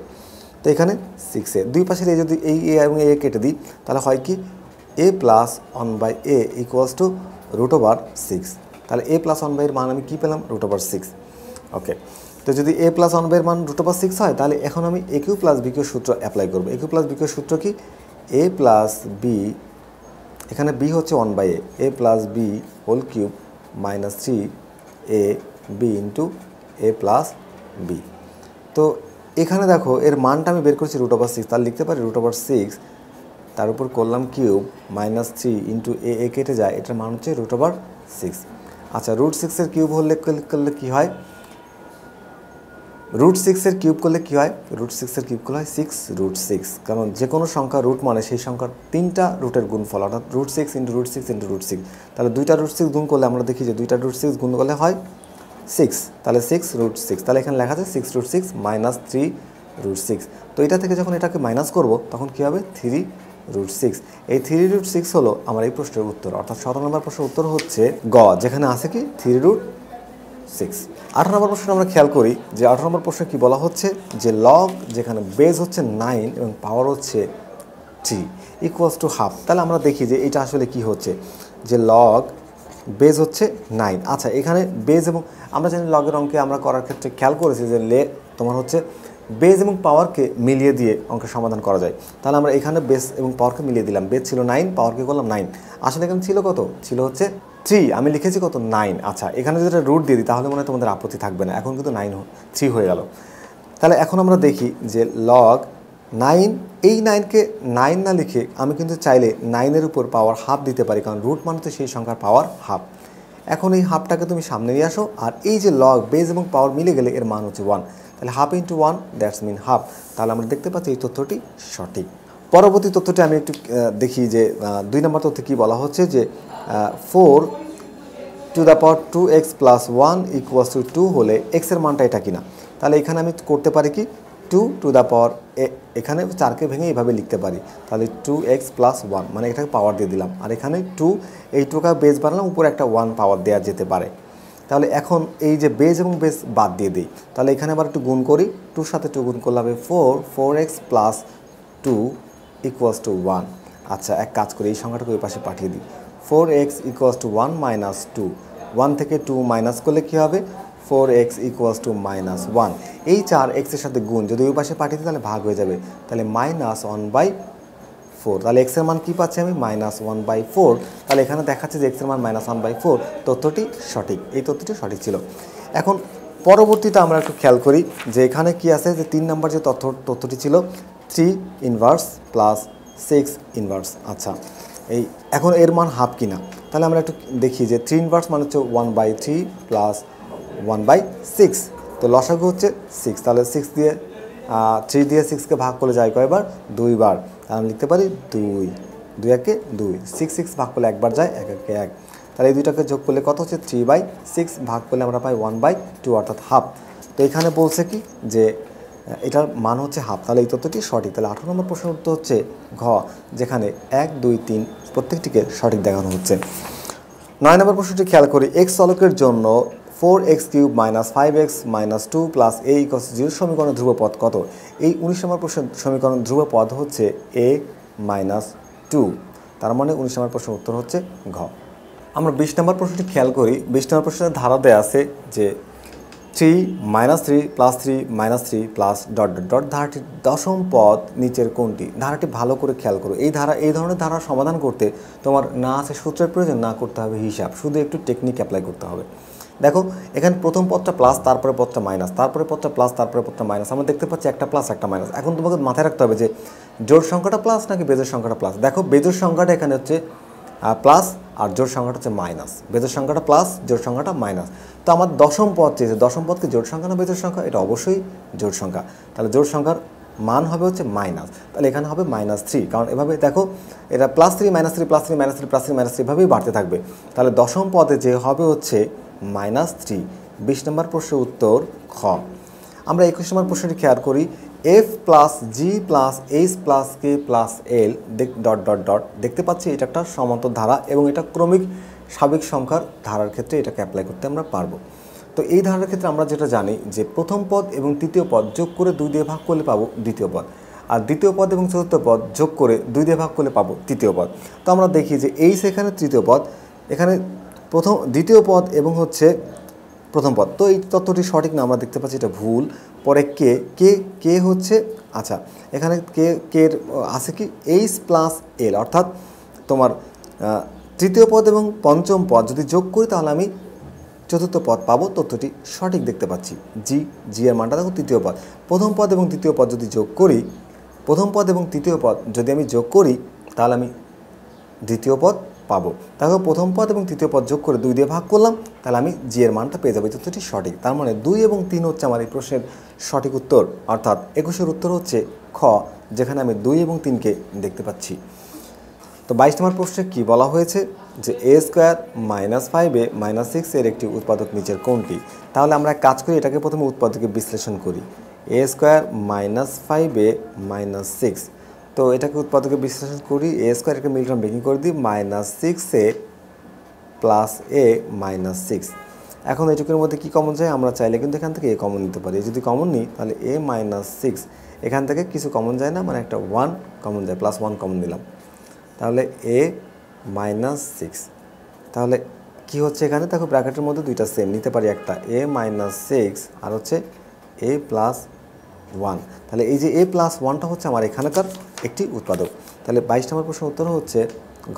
Speaker 1: তো এখানে 6 এ দুই পাশের এই যদি এই এ এবং এ কেটে দিই তাহলে হয় কি, এ plus 1 by a equals to root over 6। তাহলে এ প্লাস 1 বাই এর মান আমি কী পেলাম, রুট ওভার 6। ওকে, তো যদি এ প্লাস 1 বাই এর মান রুট ওভার 6 হয় তাহলে এখন আমি A cube plus B cube সূত্র অ্যাপ্লাই করবো। A cube plus B cube সূত্র কি, এ প্লাস বি, এখানে বি হচ্ছে 1 by A plus B whole cube minus 3 A B into A plus B. তো এখানে দেখো এর মানটা আমি বের করছি রুট ওভার 6, তাহলে লিখতে পারি রুট ওভার 6 তার উপর করলাম কিউব মাইনাস 3 ইন্টু এ কেটে যায়, এটার মান হচ্ছে রুট ওভার 6। আচ্ছা, রুট 6 এর কিউব করলে কী হয়, রুট 6 এর কিউব করলে কী হয়, রুট 6 এর কিউব করলে হয় 6 রুট 6, কারণ যে কোনো সংখ্যা রুট মানে সেই সংখ্যার 3টা রুটের গুণফল, অর্থাৎ root 6 into root 6 into root 6। তাহলে 2টা রুট 6 গুণ করলে আমরা দেখি যে 2টা রুট 6 গুণ করলে হয় 6, তাহলে 6 রুট 6। তাহলে এখানে লেখা আছে 6 রুট 6 মাইনাস 3 রুট 6। তো এটা থেকে যখন এটাকে মাইনাস করব তখন কী হবে, 3 রুট 6। এই 3 রুট 6 হলো আমার এই প্রশ্নের উত্তর, অর্থাৎ 17 নম্বর প্রশ্নের উত্তর হচ্ছে গ, যেখানে আছে কি 3 রুট 6। 18 নম্বর প্রশ্ন আমরা খেয়াল করি যে 18 নম্বর প্রশ্নে কী বলা হচ্ছে, যে লগ যেখানে বেজ হচ্ছে 9 এবং পাওয়ার হচ্ছে 3 ইকুয়ালস টু হাফ। তাহলে আমরা দেখি যে এটা আসলে কি হচ্ছে, যে লগ বেজ হচ্ছে 9। আচ্ছা, এখানে বেজ এবং আমরা জানি লগের অঙ্কে আমরা করার ক্ষেত্রে খেয়াল করেছি যে তোমার হচ্ছে বেজ এবং পাওয়ারকে মিলিয়ে দিয়ে অঙ্কের সমাধান করা যায়। তাহলে আমরা এখানে বেজ এবং পাওয়ারকে মিলিয়ে দিলাম, বেজ ছিল 9, পাওয়ারকে করলাম 9, আসলে এখানে ছিল কত, ছিল হচ্ছে 3, আমি লিখেছি কত 9। আচ্ছা, এখানে যদি রুট দিয়ে দিই তাহলে মনে হয় তোমাদের আপত্তি থাকবে না, এখন কিন্তু 3 হয়ে গেল। তাহলে এখন আমরা দেখি যে লগ 9, এই 9কে 9 না লিখে আমি কিন্তু চাইলে 9-এর উপর পাওয়ার হাফ দিতে পারি, কারণ রুট মানে তো সেই সংখ্যার পাওয়ার হাফ। এখন এই হাফটাকে তুমি সামনে নিয়ে আসো, আর এই যে লগ বেজ এবং পাওয়ার মিলে গেলে এর মান হচ্ছে 1, তাহলে half into 1 that's mean half. তাহলে আমরা দেখতে পাচ্ছি এই তথ্যটি সঠিক। পরবর্তী তথ্যটি আমি একটু দেখি যে 2 নম্বর তথ্যে কী বলা হচ্ছে, যে 4 to the power 2x plus 1 equals to 2 হলে এক্সের মানটা এটা কিনা। তাহলে এখানে আমি করতে পারি কি, 2 টু দ্য পাওয়ার, এখানে 4কে ভেঙে এইভাবে লিখতে পারি, তাহলে 2x প্লাস 1 মানে এটাকে পাওয়ার দিয়ে দিলাম, আর এখানে 2, এই 2কা বেজ বানালাম, উপরে একটা 1 পাওয়ার দেওয়া যেতে পারে। তাহলে এখন এই যে বেজ এবং বেজ বাদ দিয়ে দিই, তাহলে এখানে আবার একটু গুণ করি, 2-র সাথে 2 গুণ করলে হবে 4x প্লাস 2 ইকুয়ালস টু 1। আচ্ছা, এক কাজ করি, এই সংখ্যাটাকে ওই পাশে পাঠিয়ে দিই, 4x ইকুয়ালস টু 1 মাইনাস 2, 1 থেকে 2 মাইনাস করলে কী হবে, 4x ইকুয়ালস টু মাইনাস 1। এই 4x-এর সাথে গুণ যদি ওই পাশে পাঠিয়ে দিই তাহলে ভাগ হয়ে যাবে, তাহলে মাইনাস 1/4। তাহলে এক্সের মান কী পাচ্ছি আমি, মাইনাস 1/4। তাহলে এখানে দেখাচ্ছে যে এক্সের মান মাইনাস 1/4, তথ্যটি সঠিক, এই তথ্যটি সঠিক ছিল। এখন পরবর্তীতে আমরা একটু খেয়াল করি যে এখানে কি আছে, যে 3 নম্বর যে তথ্যটি ছিল 3 ইনভার্স প্লাস 6 ইনভার্স। আচ্ছা, এই এখন এর মান হাফ কিনা, তাহলে আমরা একটু দেখি যে 3 ইনভার্স মানে হচ্ছে 1/3 প্লাস 1/6, তো লসাগু হচ্ছে 6, তাহলে 6 দিয়ে 3 দিয়ে 6কে ভাগ করলে যায় কয়বার, 2 বার, তাহলে আমি লিখতে পারি 2, 2 একে 2, 6 ভাগ করলে একবার যায়, 1 একে 1, তাহলে এই দুইটাকে যোগ করলে কত হচ্ছে 3/6, ভাগ করলে আমরা পাই 1/2 অর্থাৎ হাফ। তো এখানে বলছে কি যে এটার মান হচ্ছে হাফ, তাহলে এই তথ্যটি সঠিক। তাহলে 18 নম্বর প্রশ্নের উত্তর হচ্ছে ঘ, যেখানে 1 2 3 প্রত্যেকটিকে সঠিক দেখানো হচ্ছে। 9 নম্বর প্রশ্নটি খেয়াল করি এক্স চলকের জন্য 4x³ - 5x - 2 + a = 0 সমীকরণের ধ্রুবপদ কত? এই 19 নম্বর প্রশ্নের সমীকরণ ধ্রুবপদ হচ্ছে a - 2, তার মানে 19 নম্বর প্রশ্নের উত্তর হচ্ছে ঘ। আমরা 20 নম্বর প্রশ্নটি খেয়াল করি। 20 নম্বর প্রশ্নের ধারা দেয়া আছে যে 3 - 3 + 3 - 3 +... ধারাটির দশম পদ নিচের কোনটি? ধারাটি ভালো করে খেয়াল করো। এই ধরনের ধারা সমাধান করতে তোমার না আছে সূত্রের প্রয়োজন, না করতে হবে হিসাব, শুধু একটু টেকনিক অ্যাপ্লাই করতে হবে। দেখো এখানে প্রথম পদটা প্লাস, তারপরে পদটা মাইনাস, তারপরে পদটা প্লাস, তারপরে পদটা মাইনাস। আমরা দেখতে পাচ্ছি একটা প্লাস একটা মাইনাস। এখন তোমাকে মাথায় রাখতে হবে যে জোড় সংখ্যাটা প্লাস নাকি বেজোড় সংখ্যাটা প্লাস। দেখো বেজোড় সংখ্যাটা এখানে হচ্ছে প্লাস আর জোড় সংখ্যাটা হচ্ছে মাইনাস। বেজোড় সংখ্যাটা প্লাস, জোড় সংখ্যাটা মাইনাস। তো আমার দশম পদ চেয়েছে, দশম পদকে জোড় সংখ্যা না বেজোড় সংখ্যা? এটা অবশ্যই জোড় সংখ্যা। তাহলে জোড় সংখ্যার মান হবে হচ্ছে মাইনাস, তাহলে এখানে হবে -3। কারণ এভাবে দেখো এটা +3 - 3 +3 - 3 +3 - 3 এভাবেই বাড়তে থাকবে। তাহলে দশম পদে যে হবে হচ্ছে -3। 20 নম্বর প্রশ্নের উত্তর খ। আমরা 21 নম্বর প্রশ্নটি খেয়াল করি f + g + h + k + l ... দেখতে পাচ্ছি এটা একটা সমান্তর ধারা এবং এটা ক্রমিক স্বাভাবিক সংখ্যার ধারার ক্ষেত্রে এটাকে অ্যাপ্লাই করতে আমরা পারবো। তো এই ধারার ক্ষেত্রে আমরা যেটা জানি যে প্রথম পদ এবং তৃতীয় পদ যোগ করে 2 দিয়ে ভাগ করলে পাবো দ্বিতীয় পদ, আর দ্বিতীয় পদ এবং চতুর্থ পদ যোগ করে 2 দিয়ে ভাগ করলে পাবো তৃতীয় পদ। তো আমরা দেখি যে এই সেখানে তৃতীয় পদ, এখানে দ্বিতীয় পদ এবং হচ্ছে প্রথম পদ। তো এই তথ্যটি সঠিক না, আমরা দেখতে পাচ্ছি এটা ভুল। পরে কে হচ্ছে, আচ্ছা এখানে কে আছে কি h + l, অর্থাৎ তোমার তৃতীয় পদ এবং পঞ্চম পদ যদি যোগ করি তাহলে আমি চতুর্থ পদ পাবো। তথ্যটি সঠিক দেখতে পাচ্ছি। জি এর মানটা দেখো তৃতীয় পদ। প্রথম পদ এবং তৃতীয় পদ যদি যোগ করি, প্রথম পদ এবং তৃতীয় পদ যদি আমি যোগ করি তাহলে আমি দ্বিতীয় পদ পাবো। দেখো প্রথম পদ এবং তৃতীয় পদ যোগ করে 2 দিয়ে ভাগ করলাম, তাহলে আমি জি এর মানটা পেয়ে যাবো। তথ্যটি সঠিক। তার মানে 2 এবং 3 হচ্ছে আমার এই প্রশ্নের সঠিক উত্তর, অর্থাৎ 21 উত্তর হচ্ছে খ, যেখানে আমি 2 এবং 3কে দেখতে পাচ্ছি। তো 22 নম্বর প্রশ্নে কি বলা হয়েছে যে a² - 5a - 6 এর একটি উৎপাদক নিচের কোনটি? তাহলে আমরা কাজ করি, এটাকে প্রথমে উৎপাদকে বিশ্লেষণ করি। a² - 5a - 6, তো এটাকে উৎপাদকে বিশ্লেষণ করি। a² এটাকে মিলগ্রাম ব্রেকিং করে দিই, -6a + a - 6। এখন এটুকুর মধ্যে কি কমন যায়? আমরা চাইলে কিন্তু এখান থেকে a কমন নিতে পারি। যদি কমন নিই তাহলে a - 6, এখান থেকে কিছু কমন যায় না, মানে একটা 1 কমন যায়, +1 কমন নিলাম, তাহলে a - 6। তাহলে কি হচ্ছে এখানে? দেখো ব্র্যাকেটের মধ্যে দুইটা সেম নিতে পারি, একটা a - 6 আর হচ্ছে a + 1। তাহলে এই যে a + 1টা হচ্ছে আমার এখানকার একটি উৎপাদক। তাহলে 22 নম্বর প্রশ্নের উত্তর হচ্ছে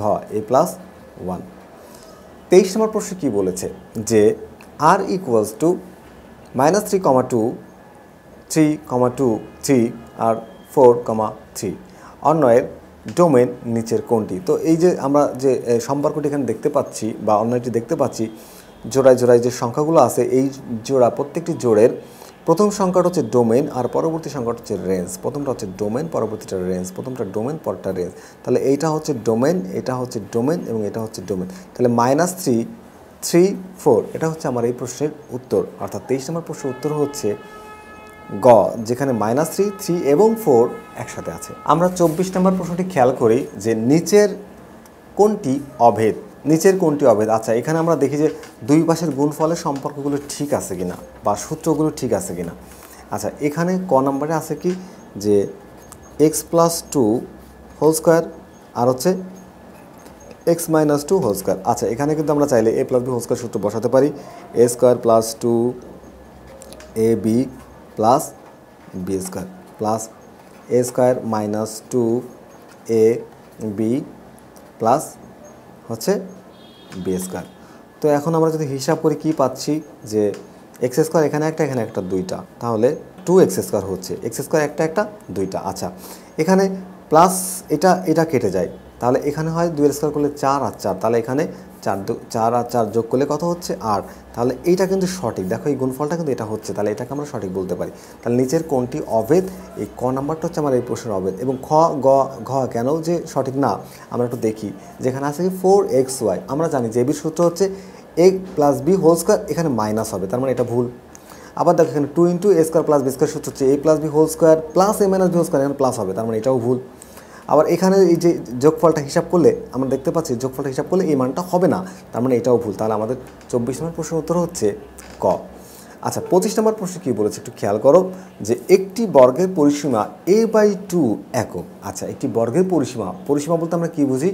Speaker 1: ঘ, a + 1। 23 নম্বর প্রশ্ন কি বলেছে যে r = -3,2 3,2 3 আর 4,3 অন্যয়ের ডোমেন নিচের কোনটি? তো এই যে আমরা যে সম্পর্কটি এখানে দেখতে পাচ্ছি বা অন্যটি দেখতে পাচ্ছি, জোড়ায় জোড়ায় যে সংখ্যাগুলো আছে, এই জোড়া প্রত্যেকটি জোড়ের প্রথম সংখ্যাটা হচ্ছে ডোমেন আর পরবর্তী সংখ্যাটা হচ্ছে রেঞ্জ। প্রথমটা হচ্ছে ডোমেন, পরবর্তীটা রেঞ্জ, প্রথমটা ডোমেন, পরটা রেঞ্জ। তাহলে এইটা হচ্ছে ডোমেন, এটা হচ্ছে ডোমেন এবং এটা হচ্ছে ডোমেন। তাহলে -3 3 4 এটা হচ্ছে আমার এই প্রশ্নের উত্তর, অর্থাৎ 23 নম্বর প্রশ্নের উত্তর হচ্ছে গ, যেখানে -3 3 এবং 4 একসাথে আছে। আমরা 24 নম্বর প্রশ্নটি খেয়াল করি যে নিচের কোনটি অভেদ? নিচের কোনটি অভেদ? আচ্ছা এখানে আমরা দেখি যে দুই পাশের গুণফলের সম্পর্কগুলো ঠিক আছে কিনা বা সূত্রগুলো ঠিক আছে কিনা। আচ্ছা এখানে ক নম্বরে আছে কি যে x + 2 হোল স্কোয়ার আর হচ্ছে x - 2 হোল স্কোয়ার। আচ্ছা এখানে কিন্তু আমরা চাইলে a + b হোল স্কোয়ার সূত্র বসাতে পারি। a² + 2ab + b² plus a² - 2ab plus হচ্ছে b²। তো এখন আমরা যদি হিসাব করি কি পাচ্ছি যে x² এখানে একটা, এখানে একটা, দুইটা, তাহলে 2x² হচ্ছে। x² একটা দুইটা। আচ্ছা এখানে প্লাস এটা কেটে যায়, তাহলে এখানে হয় 2 করলে 4 আর 4, তাহলে এখানে 4 আর 4 যোগ করলে কত হচ্ছে 8। তাহলে এইটা কিন্তু সঠিক। দেখো এই গুণফলটা কিন্তু এটা হচ্ছে, তাহলে এটাকে আমরা সঠিক বলতে পারি। তাহলে নিচের কোনটি অভেদ? এই ক নাম্বারটা হচ্ছে আমার এই প্রশ্নের অভেদ। এবং খ গ ঘ কেন যে সঠিক না আমরা একটু দেখি। যেখানে আছে কি 4xy, আমরা জানি যে এবির সূত্র হচ্ছে a + b হোল স্কোয়ার, এখানে মাইনাস হবে, তার মানে এটা ভুল। আবার দেখো এখানে 2 × a² + b² সূত্র হচ্ছে a + b whole square plus a - b whole square, এখানে প্লাস হবে, তার মানে এটাও ভুল। আবার এখানে এই যে যোগফলটা হিসাব করলে আমরা দেখতে পাচ্ছি যোগফলটা হিসাব করলে এই মানটা হবে না, তার মানে এটাও ভুল। তাহলে আমাদের 24 নম্বর প্রশ্নের উত্তর হচ্ছে ক। আচ্ছা 25 নম্বর প্রশ্নে কী বলেছে একটু খেয়াল করো, যে একটি বর্গের পরিসীমা a/2 একক। আচ্ছা একটি বর্গের পরিসীমা বলতে আমরা কী বুঝি,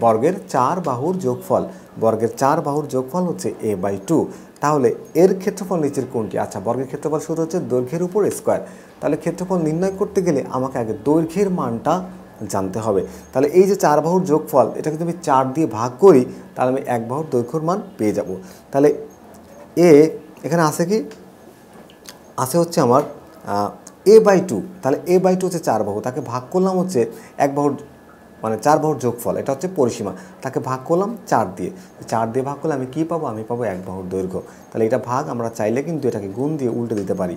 Speaker 1: বর্গের 4 বাহুর যোগফল। বর্গের 4 বাহুর যোগফল হচ্ছে a/2। তাহলে এর ক্ষেত্রফল নিচের কোনটি? আচ্ছা বর্গের ক্ষেত্রফল শুরু হচ্ছে দৈর্ঘ্যের উপর স্কোয়ার। তাহলে ক্ষেত্রফল নির্ণয় করতে গেলে আমাকে আগে দৈর্ঘ্যের মানটা জানতে হবে। তাহলে এই যে 4 বাহুর যোগফল, এটাকে যদি আমি 4 দিয়ে ভাগ করি তাহলে আমি 1 বাহুর দৈর্ঘ্যের মান পেয়ে যাব। তাহলে এ এখানে আছে কি, আছে হচ্ছে আমার a/2। তাহলে a/2 হচ্ছে 4 বাহু, তাকে ভাগ করলাম হচ্ছে 1 বাহুর, মানে 4 বাহুর যোগফল, এটা হচ্ছে পরিসীমা, তাকে ভাগ করলাম 4 দিয়ে। 4 দিয়ে ভাগ করলে আমি কী পাবো, আমি পাবো 1 বাহুর দৈর্ঘ্য। তাহলে এটা ভাগ, আমরা চাইলে কিন্তু এটাকে গুণ দিয়ে উল্টে দিতে পারি।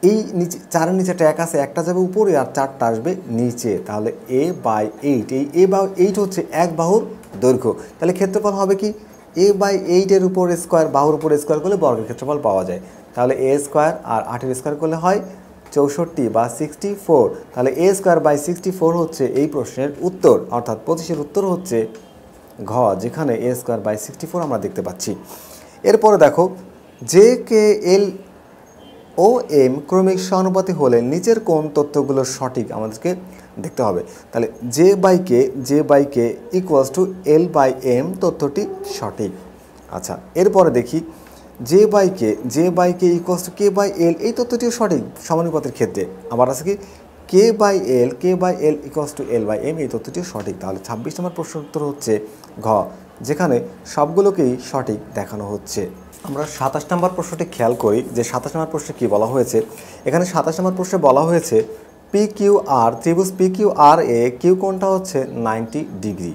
Speaker 1: এই নিচে 4-এর নিচে একটা 1 আছে, একটা যাবে উপরে আর 4টা আসবে নিচে। তাহলে a/8, এই a/8 হচ্ছে 1 বাহুর দৈর্ঘ্য। তাহলে ক্ষেত্রফল হবে কি, a/8 এর উপর স্কোয়ার, বাহুর উপর স্কোয়ার করলে বর্গের ক্ষেত্রফল পাওয়া যায়। তাহলে a স্কোয়ার আর 8-এর স্কোয়ার করলে হয় 64 বা 64। তাহলে a²/64 হচ্ছে এই প্রশ্নের উত্তর, অর্থাৎ 25-এর উত্তর হচ্ছে ঘ, যেখানে a²/64 আমরা দেখতে পাচ্ছি। এরপরে দেখো, যে কে এল ও এম ক্রমিক সমানুপাতি হলে নিচের কোন তথ্যগুলো সঠিক আমাদেরকে দেখতে হবে। তাহলে জে/কে = L/m তথ্যটি সঠিক। আচ্ছা এরপরে দেখি, জে/কে K/L এই তথ্যটিও সঠিক সমানুপাতের ক্ষেত্রে। আবার আছে কি K/L = L/m এই তথ্যটিও সঠিক। তাহলে 26 নম্বর প্রশ্নের উত্তর হচ্ছে ঘ, যেখানে সবগুলোকেই সঠিক দেখানো হচ্ছে। আমরা 27 নম্বর প্রশ্নটি খেয়াল করি, যে 27 নম্বর প্রশ্নে কী বলা হয়েছে। এখানে 27 নম্বর প্রশ্নে বলা হয়েছে PQR, ত্রিভুজ PQR এ কিউ কোণটা হচ্ছে 90 ডিগ্রি।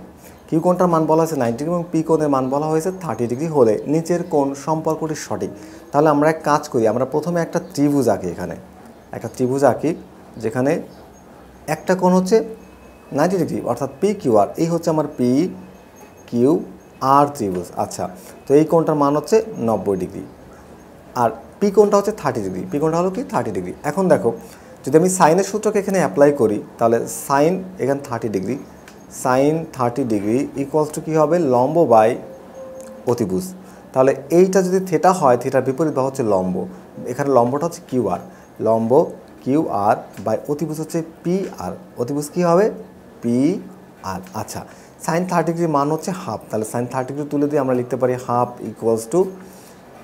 Speaker 1: কিউ কোণটার মান বলা হয়েছে 90 ডিগ্রি এবং পি কোণের মান বলা হয়েছে 30 ডিগ্রি হলে নিচের কোণ সম্পর্কটি সঠিক। তাহলে আমরা এক কাজ করি, আমরা প্রথমে একটা ত্রিভুজ আঁকি, এখানে একটা ত্রিভুজ আঁকি যেখানে একটা কোণ হচ্ছে 90 ডিগ্রি, অর্থাৎ PQR, এই হচ্ছে আমার PQR ত্রিভুজ। আচ্ছা তো এই কোণটার মান হচ্ছে 90 ডিগ্রি, আর পি কোণটা হচ্ছে 30 ডিগ্রি। পি কোণটা হলো কি 30 ডিগ্রি। এখন দেখো, যদি আমি সাইনের সূত্রকে এখানে অ্যাপ্লাই করি, তাহলে সাইন এখানে 30 degree, sine 30 degree equals to কী হবে, লম্ব বাই অতিভুজ। তাহলে এইটা যদি থিটা হয়, থিটার বিপরীত বা হচ্ছে লম্ব, এখানে লম্বটা হচ্ছে QR, লম্ব QR বাই অতিভুজ হচ্ছে PR, অতিভুজ কী হবে PR। আচ্ছা সাইন 30 ডিগ্রির মান হচ্ছে হাফ, তাহলে সাইন 30 ডিগ্রি তুলে দিয়ে আমরা লিখতে পারি half equals to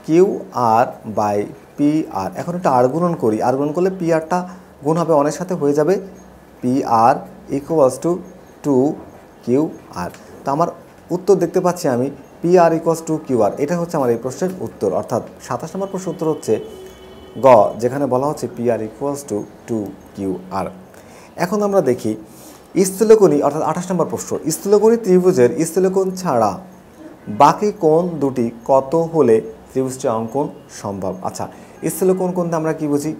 Speaker 1: QR by PR। এখন একটা আর গুণন করি, আর গুণন করলে PRটা গুণ হবে অনেক সাথে, হয়ে যাবে PR ইকুয়ালস টু 2QR। তো আমার উত্তর দেখতে পাচ্ছি আমি PR ইকুয়ালস টু QR। এটা হচ্ছে আমার এই প্রশ্নের উত্তর, অর্থাৎ 27 নম্বর প্রশ্নের উত্তর হচ্ছে গ, যেখানে বলা হচ্ছে PR ইকুয়ালস টু 2QR। এখন আমরা দেখি স্থূলকোণী, অর্থাৎ 28 নম্বর প্রশ্ন, স্থূলকোণী ত্রিভুজের স্থূলকোণ ছাড়া বাকি কোণ দুটি কত হলে ত্রিভুজটি অঙ্কন সম্ভব। আচ্ছা স্থূলকোণ কোণটা আমরা কি বুঝি,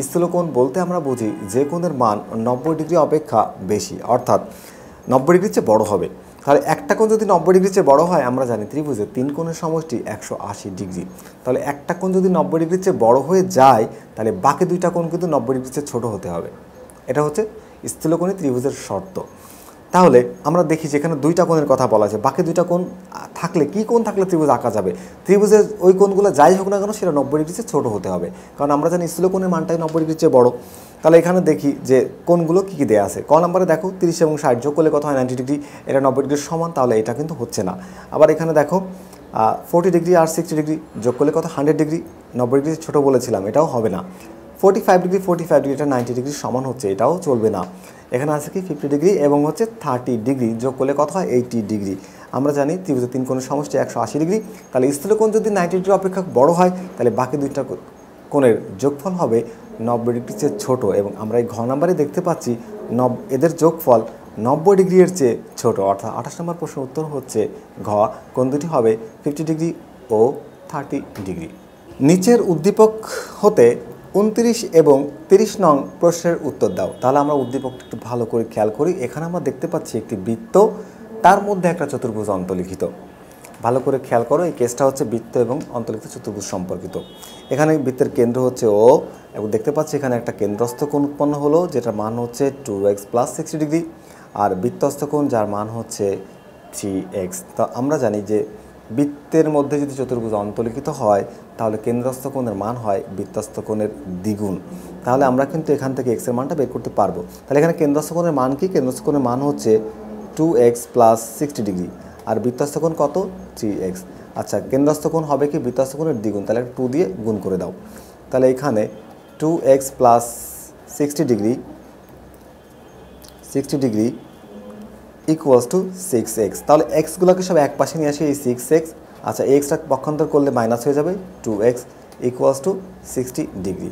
Speaker 1: স্থূলকোণ বলতে আমরা বুঝি যে কোণের মান 90 ডিগ্রি অপেক্ষা বেশি, অর্থাৎ 90 ডিগ্রির চেয়ে বড় হবে। তাহলে একটা কোণ যদি 90 ডিগ্রির চেয়ে বড় হয়, আমরা জানি ত্রিভুজের 3 কোণের সমষ্টি 180 ডিগ্রি। তাহলে একটা কোণ যদি 90 ডিগ্রির চেয়ে বড় হয়ে যায়, তাহলে বাকি দুইটা কোণ কিন্তু 90 ডিগ্রির চেয়ে ছোট হতে হবে। এটা হচ্ছে স্থূলকোণী ত্রিভুজের শর্ত। তাহলে আমরা দেখি যেখানে দুইটা কোণের কথা বলা আছে, বাকি দুইটা কোণ থাকলে কি কোণ থাকলে ত্রিভুজ আঁকা যাবে, ত্রিভুজের ওই কোণগুলো যাই হোক না কেন সেটা 90 ডিগ্রির চেয়ে ছোটো হতে হবে, কারণ আমরা জানি স্থূলকোণের মানটাই 90 ডিগ্রির চেয়ে বড়। তাহলে এখানে দেখি যে কোণগুলো কী কী দেওয়া আছে। ক নম্বরে দেখো 30 এবং 60 যোগ করলে কত হয় 90 ডিগ্রি, এটা 90 ডিগ্রির সমান, তাহলে এটা কিন্তু হচ্ছে না। আবার এখানে দেখো 40 ডিগ্রি আর 60 ডিগ্রি যোগ করলে কত 100 ডিগ্রি, 90 ডিগ্রি ছোটো বলেছিলাম, এটাও হবে না। 45 ডিগ্রি এটা 90 ডিগ্রির সমান হচ্ছে, এটাও চলবে না। এখানে আছে কি 50 ডিগ্রি এবং হচ্ছে 30 ডিগ্রি যোগ করলে কত হয় 80 ডিগ্রি। আমরা জানি ত্রিভুজের 3 কোণের সমষ্টি 180 ডিগ্রি। তাহলে স্থূলকোণ যদি 90 ডিগ্রি অপেক্ষা বড় হয়, তাহলে বাকি দুইটা কোণের যোগফল হবে 90 ডিগ্রির চেয়ে ছোটো, এবং আমরা এই ঘ নাম্বারে দেখতে পাচ্ছি এদের যোগফল 90 ডিগ্রির চেয়ে ছোট, অর্থাৎ 28 নম্বর প্রশ্নের উত্তর হচ্ছে ঘ, কোণ দুটি হবে 50 ডিগ্রি ও 30 ডিগ্রি। নিচের উদ্দীপক হতে 29 এবং 30 নং প্রশ্নের উত্তর দাও। তাহলে আমরা উদ্দীপকটা একটু ভালো করে খেয়াল করি। এখানে আমরা দেখতে পাচ্ছি একটি বৃত্ত, তার মধ্যে একটা চতুর্ভুজ অন্তর্লিখিত। ভালো করে খেয়াল করো, এই কেসটা হচ্ছে বৃত্ত এবং অন্তর্লিখিত চতুর্ভুজ সম্পর্কিত। এখানে বৃত্তের কেন্দ্র হচ্ছে ও, এবং দেখতে পাচ্ছি এখানে একটা কেন্দ্রস্থ কোণ উৎপন্ন হলো, যেটার মান হচ্ছে 2x + 60 ডিগ্রি। আর বৃত্তস্থ কোণ যার মান হচ্ছে 3x। তো আমরা জানি যে বৃত্তের মধ্যে যদি চতুর্ভুজ অন্তর্লিখিত হয় তাহলে কেন্দ্রস্থ কোণের মান হয় বৃত্তস্থ কোণের দ্বিগুণ। তাহলে আমরা কিন্তু এখান থেকে x এর মানটা বের করতে পারবো। তাহলে এখানে কেন্দ্রস্থ কোণের মান কি? কেন্দ্রস্থ কোণের মান হচ্ছে 2x প্লাস 60 ডিগ্রি, আর বৃত্তস্থ কোণ কত? 3x। আচ্ছা, কেন্দ্রস্থ কোণ হবে কি বৃত্তস্থ কোণের দ্বিগুণ, তাহলে 2 দিয়ে গুণ করে দাও। তাহলে এখানে 2x plus 60 degree equals two 6x। তাহলে এক্সগুলোকে সব এক পাশে নিয়ে আসি, এই 6x। আচ্ছা, এক্সটা পক্ষান্তর করলে মাইনাস হয়ে যাবে, 2x ইকুয়ালস টু 60 ডিগ্রি।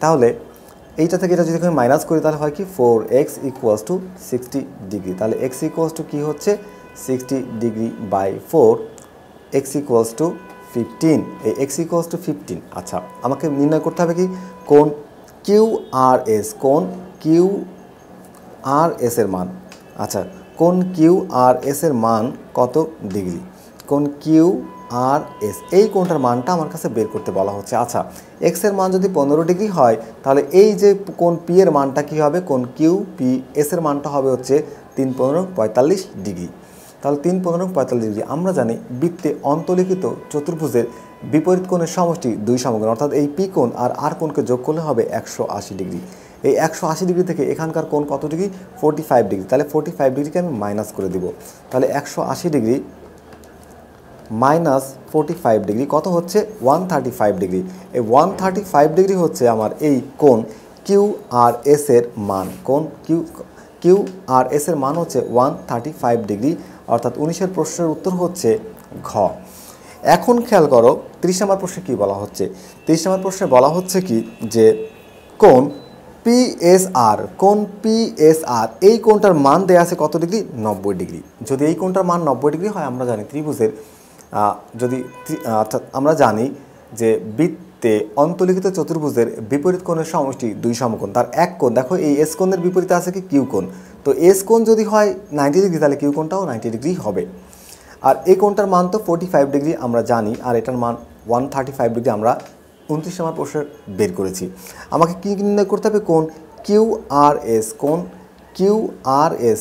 Speaker 1: তাহলে এইটা থেকে এটা যদি আমি মাইনাস করি তাহলে হয় কি 4x ইকুয়ালস টু 60 ডিগ্রি। তাহলে x ইকুয়ালস টু কী হচ্ছে 60 degree by 4, x equals to 15। এই x ইকুয়ালস টু 15। আচ্ছা, আমাকে নির্ণয় করতে হবে কি কোণ QRS, কোণ QRS এর মান। আচ্ছা, কোণ QRS এর মান কত ডিগ্রি? কোণ QRS এই কোণটার মানটা আমার কাছে বের করতে বলা হচ্ছে। আচ্ছা, x এর মান যদি 15 ডিগ্রি হয় তাহলে এই যে কোণ P এর মানটা কী হবে? কোণ QPS এর মানটা হবে হচ্ছে 3 15 45 ডিগ্রি। তাহলে 3 15 45 ডিগ্রি। আমরা জানি বৃত্তে অন্তর্লিখিত চতুর্ভুজের বিপরীত কোণের সমষ্টি 2 সমকোণ, অর্থাৎ এই P কোণ আর R কোণকে যোগ করলে হবে 180 ডিগ্রি। এই 180 ডিগ্রি থেকে এখানকার কোণ কত ডিগ্রি? 45 ডিগ্রি। তাহলে 45 ডিগ্রিকে আমি মাইনাস করে দিব। তাহলে 180 ডিগ্রি মাইনাস 45 ডিগ্রি কত হচ্ছে? 135 ডিগ্রি। এই 135 ডিগ্রি হচ্ছে আমার এই কোণ QRS এর মান। কোণ QRS এর মান হচ্ছে 135 ডিগ্রি, অর্থাৎ 19-এর প্রশ্নের উত্তর হচ্ছে ঘ। এখন খেয়াল করো 30 নম্বর প্রশ্নে কী বলা হচ্ছে। 30 নম্বর প্রশ্নে বলা হচ্ছে কি যে কোণ PSR, কোণ PSR এই কোণটার মান দেয়া আছে কত ডিগ্রি? 90 ডিগ্রি। যদি এই কোণটার মান 90 ডিগ্রি হয় আমরা জানি ত্রিভুজের অর্থাৎ আমরা জানি যে বৃত্তে অন্তর্লিখিত চতুর্ভুজের বিপরীত কোণের সমষ্টি 2 সমকোণ। তার এক কোণ দেখো, এই এস কোণের বিপরীতে আছে কি কিউ কোণ। তো এস কোণ যদি হয় 90 ডিগ্রি তাহলে কিউ কোণটাও 90 ডিগ্রি হবে। আর এই কোণটার মান তো 45 ডিগ্রি আমরা জানি, আর এটার মান 135 ডিগ্রি আমরা 29 নম্বর প্রশ্নে বের করেছি। আমাকে কী নির্ণয় করতে হবে? কোণ QRS, কোণ QRS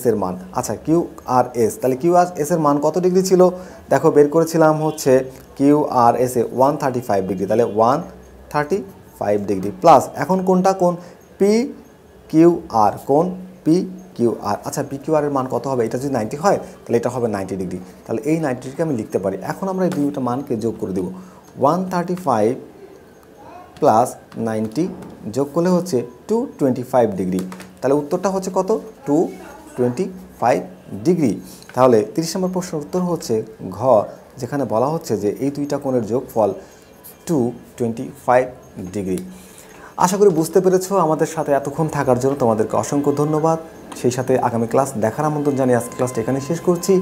Speaker 1: এর মান। আচ্ছা, QRS তাহলে QRS এর মান কত ডিগ্রি ছিল? দেখো বের করেছিলাম হচ্ছে QRS এ 135 ডিগ্রি। তাহলে 135 ডিগ্রি প্লাস এখন কোনটা? কোণ PQR, কোণ PQR। আচ্ছা, PQR এর মান কত হবে? এটা যদি 90 হয় তাহলে এটা হবে 90 ডিগ্রি। তাহলে এই 90 ডিগ্রিকে আমি লিখতে পারি। এখন আমরা এই দুইটা মানকে যোগ করে দেব। 135 প্লাস 90 যোগ করলে হচ্ছে 225 ডিগ্রি। তাহলে উত্তরটা হচ্ছে কত? 225 ডিগ্রি। তাহলে 30 নম্বর প্রশ্নের উত্তর হচ্ছে ঘ, যেখানে বলা হচ্ছে যে এই দুইটা কোণের যোগফল 225 ডিগ্রি। আশা করি বুঝতে পেরেছো। আমাদের সাথে এতক্ষণ থাকার জন্য তোমাদেরকে অসংখ্য ধন্যবাদ। সেই সাথে আগামী ক্লাস দেখার আমন্ত্রণ জানিয়ে আজকে ক্লাসটা এখানে শেষ করছি।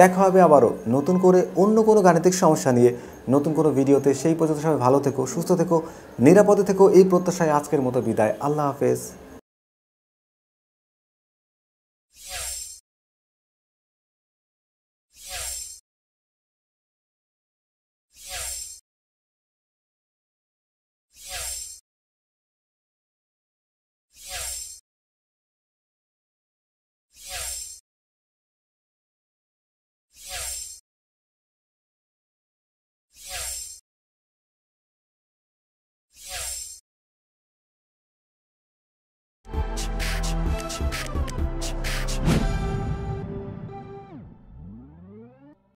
Speaker 1: দেখা হবে আবারও নতুন করে অন্য কোনো গাণিতিক সমস্যা নিয়ে নতুন কোনো ভিডিওতে। সেই পর্যন্ত সবাই ভালো থেকো, সুস্থ থেকো, নিরাপদে থেকো, এই প্রত্যাশায় আজকের মতো বিদায়। আল্লাহ হাফেজ।